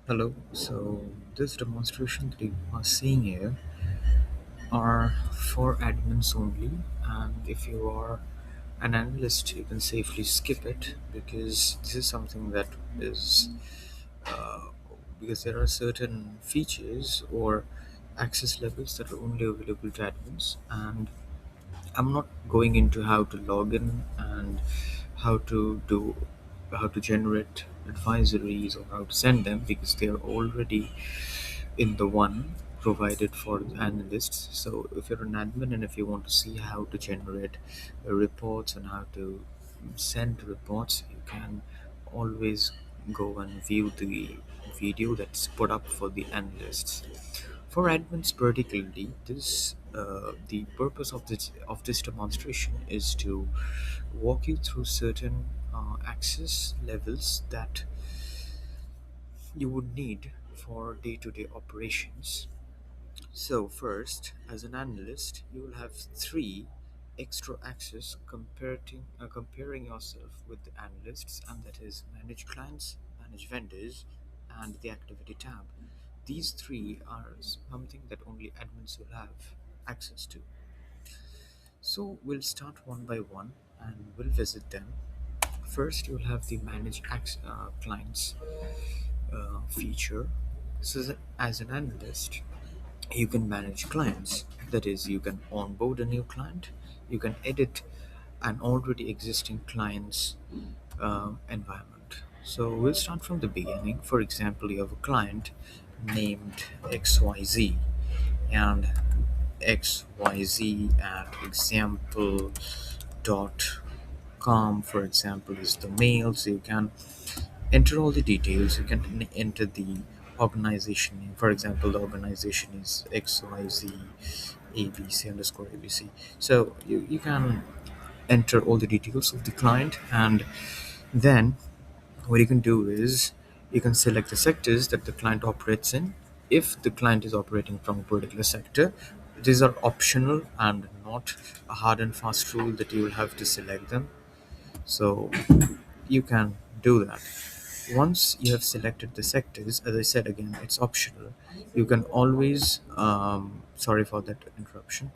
Hello. So this demonstration that you are seeing here are for admins only, and if you are an analyst, you can safely skip it because this is something that is uh, because there are certain features or access levels that are only available to admins, and I'm not going into how to log in and how to do how to generate advisories or how to send them because they are already in the one provided for the analysts. So if you're an admin and if you want to see how to generate reports and how to send reports, you can always go and view the video that's put up for the analysts. For admins particularly, this the purpose of this demonstration is to walk you through certain access levels that you would need for day-to-day operations. So first, as an analyst, you will have three extra access comparing yourself with the analysts, and that is manage clients, manage vendors, and the activity tab. These three are something that only admins will have access to. So we'll start one by one and we'll visit them. First, you'll have the clients feature. So as an analyst, you can manage clients. That is, you can onboard a new client, you can edit an already existing client's environment. So we'll start from the beginning. For example, you have a client named XYZ, and XYZ at example dot com, for example, is the mail. So you can enter all the details. You can enter the organization name. For example, the organization is XYZ ABC underscore ABC. So you can enter all the details of the client, and then what you can do is you can select the sectors that the client operates in. If the client is operating from a particular sector, these are optional and not a hard and fast rule that you will have to select them. So you can do that. Once you have selected the sectors, as I said again, it's optional. You can always, sorry for that interruption,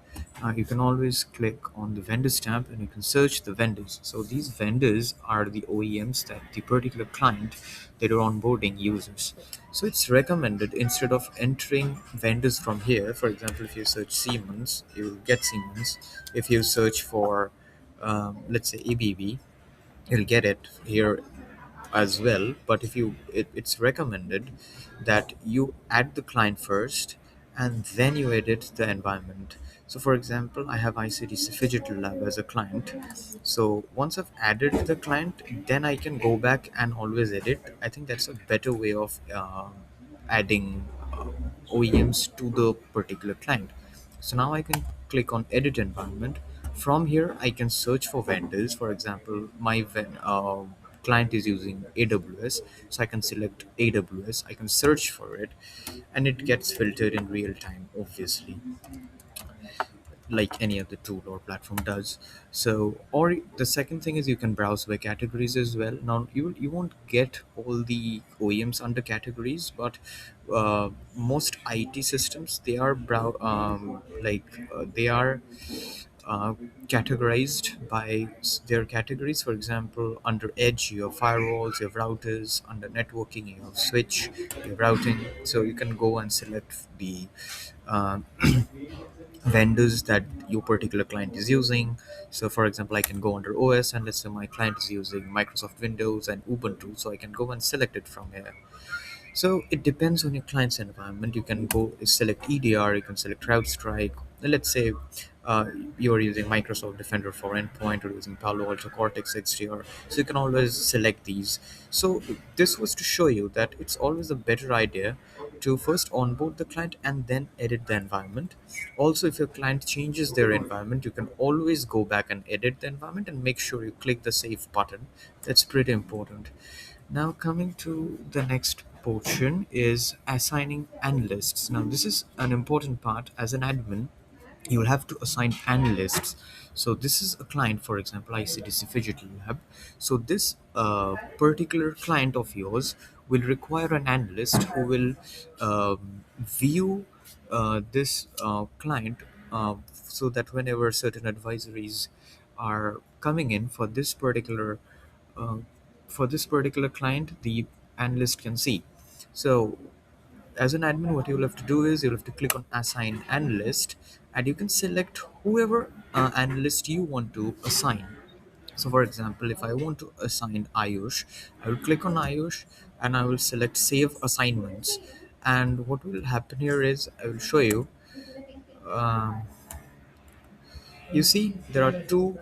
you can always click on the vendors tab and you can search the vendors. So these vendors are the OEMs that the particular client that you're onboarding uses. So it's recommended instead of entering vendors from here, for example, if you search Siemens, you will get Siemens. If you search for, let's say, ABB, you'll get it here as well. But if it's recommended that you add the client first and then you edit the environment. So for example, I have ICTC Digital Lab as a client. So once I've added the client, then I can go back and always edit. I think that's a better way of adding OEMs to the particular client. So now I can click on edit environment. From here, I can search for vendors. For example, client is using AWS, so I can select AWS. I can search for it, and it gets filtered in real time, obviously, like any other tool or platform does. So, or the second thing is you can browse by categories as well. Now you won't get all the OEMs under categories, but most IT systems, they are they are uh, categorized by their categories. For example, under edge you have firewalls, you have routers. Under networking you have switch, you have routing. So you can go and select the uh, vendors that your particular client is using. So for example, I can go under OS, and let's say my client is using Microsoft Windows and Ubuntu, so I can go and select it from here. So it depends on your client's environment. You can go select EDR, you can select CrowdStrike. Let's say uh, you're using Microsoft Defender for endpoint or using Palo Alto Cortex XDR. So you can always select these. So this was to show you that it's always a better idea to first onboard the client and then edit the environment. Also, if your client changes their environment, you can always go back and edit the environment and make sure you click the save button. That's pretty important. Now, coming to the next portion is assigning analysts. Now, this is an important part. As an admin, you will have to assign analysts. So this is a client, for example, ICDC Fidget Lab. So this particular client of yours will require an analyst who will view this client, so that whenever certain advisories are coming in uh, for this particular client, the analyst can see. So as an admin, what you'll have to do is you'll have to click on assign analyst, and you can select whoever analyst you want to assign. So for example, if I want to assign Ayush, I will click on Ayush and I will select save assignments. And what will happen here is I will show you. um, you see, there are two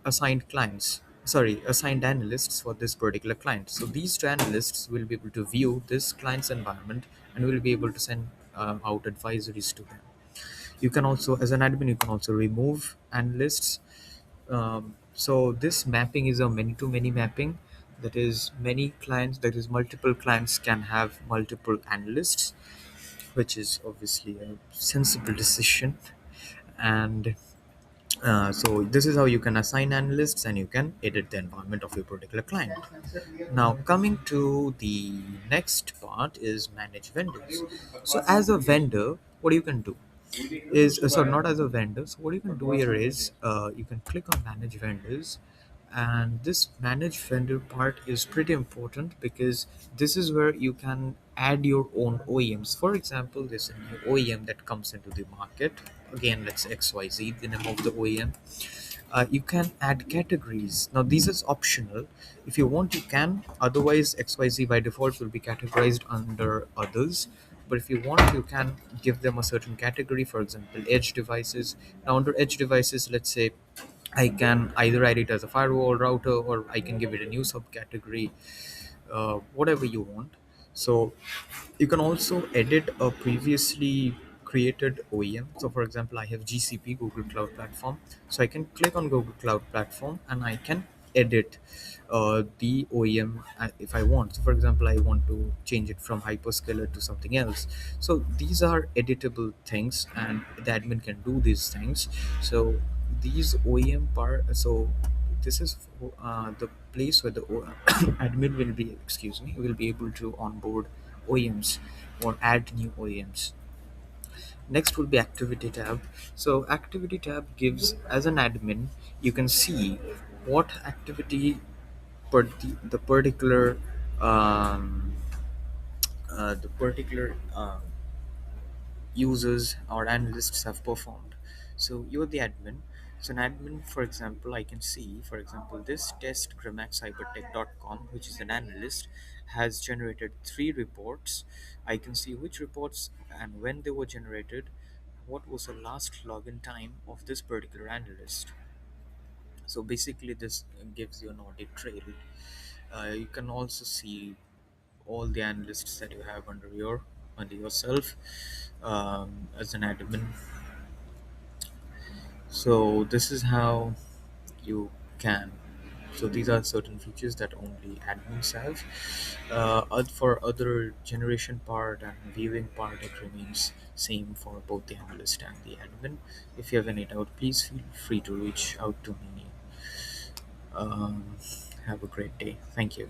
assigned clients, sorry, assigned analysts for this particular client. So these two analysts will be able to view this client's environment and will be able to send out advisories to them. You can also, as an admin, you can also remove analysts. So this mapping is a many-to-many mapping. That is, many clients, that is, multiple clients can have multiple analysts, which is obviously a sensible decision. And so this is how you can assign analysts and you can edit the environment of your particular client. Now coming to the next part is manage vendors. So as a vendor, what you can do is so not as a vendor. So what you can do here is you can click on manage vendors, and this manage vendor part is pretty important because this is where you can add your own OEMs. For example, there's a new OEM that comes into the market. Again, let's say XYZ, the name of the OEM. You can add categories. Now, this is optional. If you want, you can. Otherwise, XYZ by default will be categorized under others. But if you want, you can give them a certain category. For example, edge devices. Now, under edge devices, let's say I can either add it as a firewall router, or I can give it a new subcategory, whatever you want. So you can also edit a previously created OEM. So for example, I have GCP, Google Cloud Platform. So I can click on Google Cloud Platform and I can edit the OEM if I want. So for example, I want to change it from hyperscaler to something else. So these are editable things and the admin can do these things. So these OEM part, so this is the place where the admin will be, excuse me, will be able to onboard OEMs or add new OEMs. Next will be activity tab. So activity tab gives, as an admin, you can see what activity the particular um, users or analysts have performed. So you're the admin. So an admin, for example, I can see, for example, this test gramaxcybertech.com, which is an analyst, has generated 3 reports. I can see which reports and when they were generated, what was the last login time of this particular analyst. So basically, this gives you an audit trail. You can also see all the analysts that you have under yourself as an admin. So this is how you can. So these are certain features that only admins have. For other generation part and viewing part, it remains same for both the analyst and the admin. If you have any doubt, please feel free to reach out to me. Um, have a great day. Thank you.